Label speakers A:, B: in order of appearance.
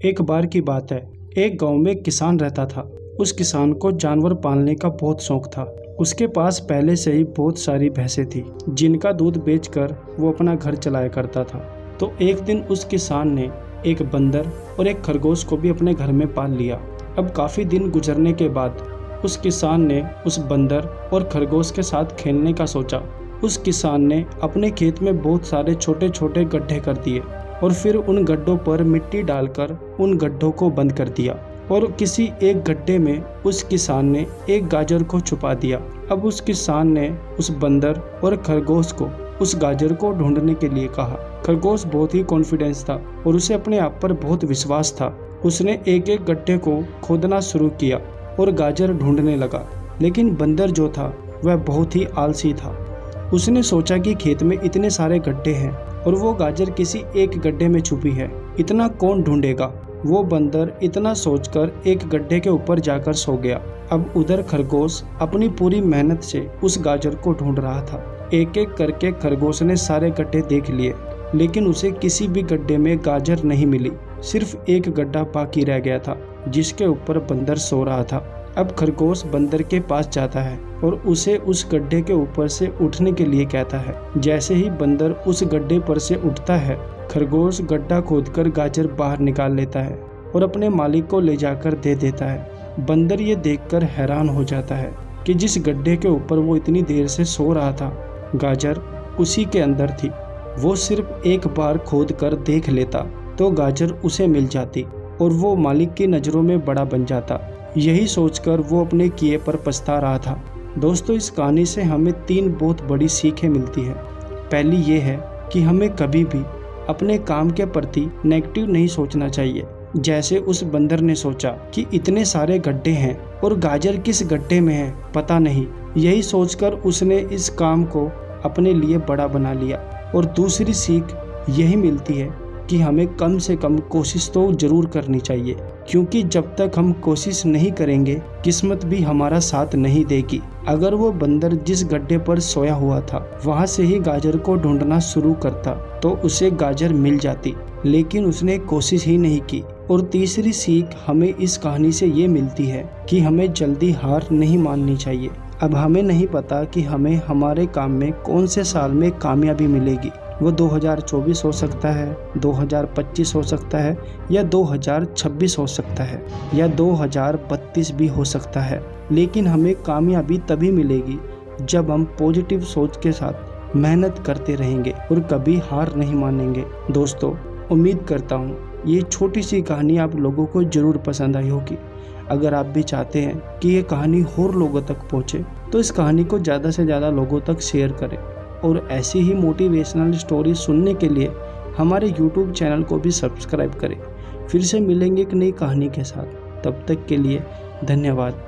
A: एक बार की बात है, एक गांव में एक किसान रहता था। उस किसान को जानवर पालने का बहुत शौक था। उसके पास पहले से ही बहुत सारी भैंसें थी, जिनका दूध बेचकर वो अपना घर चलाया करता था। तो एक दिन उस किसान ने एक बंदर और एक खरगोश को भी अपने घर में पाल लिया। अब काफ़ी दिन गुजरने के बाद उस किसान ने उस बंदर और खरगोश के साथ खेलने का सोचा। उस किसान ने अपने खेत में बहुत सारे छोटे छोटे गड्ढे कर दिए और फिर उन गड्ढों पर मिट्टी डालकर उन गड्ढों को बंद कर दिया और किसी एक गड्ढे में उस किसान ने एक गाजर को छुपा दिया। अब उस किसान ने उस बंदर और खरगोश को उस गाजर को ढूंढने के लिए कहा। खरगोश बहुत ही कॉन्फिडेंस था और उसे अपने आप पर बहुत विश्वास था। उसने एक एक गड्ढे को खोदना शुरू किया और गाजर ढूंढने लगा, लेकिन बंदर जो था वह बहुत ही आलसी था। उसने सोचा कि खेत में इतने सारे गड्ढे हैं और वो गाजर किसी एक गड्ढे में छुपी है, इतना कौन ढूंढेगा। वो बंदर इतना सोचकर एक गड्ढे के ऊपर जाकर सो गया। अब उधर खरगोश अपनी पूरी मेहनत से उस गाजर को ढूंढ रहा था। एक एक करके खरगोश ने सारे गड्ढे देख लिए, लेकिन उसे किसी भी गड्ढे में गाजर नहीं मिली। सिर्फ एक गड्ढा बाकी रह गया था, जिसके ऊपर बंदर सो रहा था। अब खरगोश बंदर के पास जाता है और उसे उस गड्ढे के ऊपर से उठने के लिए कहता है। जैसे ही बंदर उस गड्ढे पर से उठता है, खरगोश गड्ढा खोदकर गाजर बाहर निकाल लेता है और अपने मालिक को ले जाकर दे देता है। बंदर ये देखकर हैरान हो जाता है कि जिस गड्ढे के ऊपर वो इतनी देर से सो रहा था, गाजर उसी के अंदर थी। वो सिर्फ एक बार खोद कर देख लेता तो गाजर उसे मिल जाती और वो मालिक की नज़रों में बड़ा बन जाता। यही सोचकर वो अपने किए पर पछता रहा था। दोस्तों, इस कहानी से हमें 3 बहुत बड़ी सीखें मिलती है। पहली ये है कि हमें कभी भी अपने काम के प्रति नेगेटिव नहीं सोचना चाहिए। जैसे उस बंदर ने सोचा कि इतने सारे गड्ढे हैं और गाजर किस गड्ढे में है पता नहीं, यही सोचकर उसने इस काम को अपने लिए बड़ा बना लिया। और दूसरी सीख यही मिलती है कि हमें कम से कम कोशिश तो ज़रूर करनी चाहिए, क्योंकि जब तक हम कोशिश नहीं करेंगे किस्मत भी हमारा साथ नहीं देगी। अगर वो बंदर जिस गड्ढे पर सोया हुआ था वहाँ से ही गाजर को ढूंढना शुरू करता तो उसे गाजर मिल जाती, लेकिन उसने कोशिश ही नहीं की। और तीसरी सीख हमें इस कहानी से ये मिलती है कि हमें जल्दी हार नहीं माननी चाहिए। अब हमें नहीं पता कि हमें हमारे काम में कौन से साल में कामयाबी मिलेगी। वो 2024 हो सकता है, 2025 हो सकता है, या 2026 हो सकता है, या 2032 भी हो सकता है। लेकिन हमें कामयाबी तभी मिलेगी जब हम पॉजिटिव सोच के साथ मेहनत करते रहेंगे और कभी हार नहीं मानेंगे। दोस्तों, उम्मीद करता हूँ ये छोटी सी कहानी आप लोगों को ज़रूर पसंद आई होगी। अगर आप भी चाहते हैं कि ये कहानी और लोगों तक पहुँचे तो इस कहानी को ज़्यादा से ज़्यादा लोगों तक शेयर करें। और ऐसी ही मोटिवेशनल स्टोरी सुनने के लिए हमारे YouTube चैनल को भी सब्सक्राइब करें। फिर से मिलेंगे एक नई कहानी के साथ, तब तक के लिए धन्यवाद।